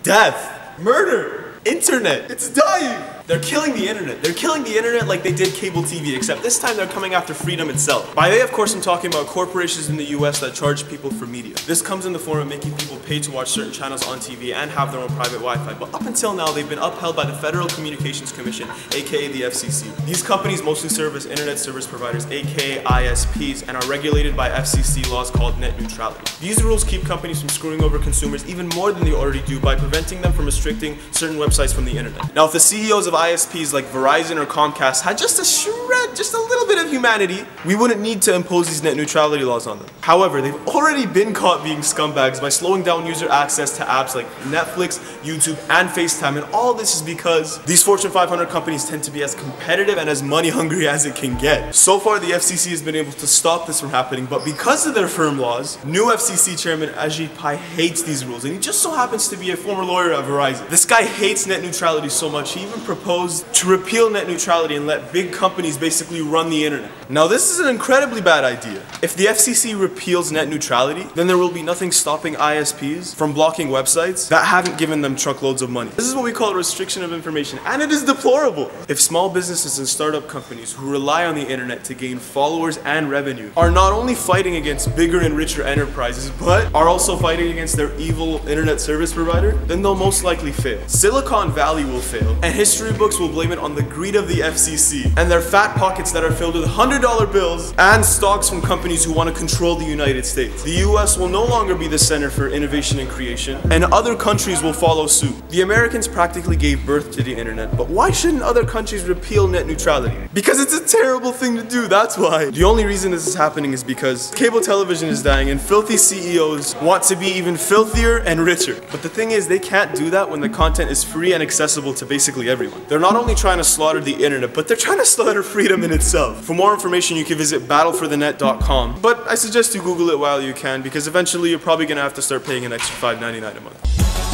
death, murder, internet. It's dying. They're killing the internet. They're killing the internet like they did cable TV, except this time they're coming after freedom itself. By they, of course, I'm talking about corporations in the US that charge people for media. This comes in the form of making people pay to watch certain channels on TV and have their own private Wi-Fi. But up until now, they've been upheld by the Federal Communications Commission, aka the FCC. These companies mostly serve as internet service providers, aka ISPs, and are regulated by FCC laws called net neutrality. These rules keep companies from screwing over consumers even more than they already do by preventing them from restricting certain websites from the internet. Now, if the CEOs of ISPs like Verizon or Comcast had just a shred, just a little bit of humanity, we wouldn't need to impose these net neutrality laws on them. However, they've already been caught being scumbags by slowing down user access to apps like Netflix, YouTube, and FaceTime, and all this is because these Fortune 500 companies tend to be as competitive and as money hungry as it can get. So far, the FCC has been able to stop this from happening, but because of their firm laws, new FCC chairman Ajit Pai hates these rules, and he just so happens to be a former lawyer at Verizon. This guy hates net neutrality so much, he even proposed to repeal net neutrality and let big companies basically run the internet. Now, this is an incredibly bad idea. If the FCC repeals net neutrality, then there will be nothing stopping ISPs from blocking websites that haven't given them truckloads of money. This is what we call restriction of information, and it is deplorable. If small businesses and startup companies who rely on the internet to gain followers and revenue are not only fighting against bigger and richer enterprises, but are also fighting against their evil internet service provider, then they'll most likely fail. Silicon Valley will fail, and history books will blame it on the greed of the FCC and their fat pockets that are filled with $100 bills and stocks from companies who want to control the United States. The US will no longer be the center for innovation and creation, and other countries will follow suit. The Americans practically gave birth to the internet, but why shouldn't other countries repeal net neutrality? Because it's a terrible thing to do, that's why. The only reason this is happening is because cable television is dying and filthy CEOs want to be even filthier and richer. But the thing is, they can't do that when the content is free and accessible to basically everyone. They're not only trying to slaughter the internet, but they're trying to slaughter freedom in itself. For more information, you can visit battleforthenet.com, but I suggest you Google it while you can, because eventually you're probably gonna have to start paying an extra $5.99 a month.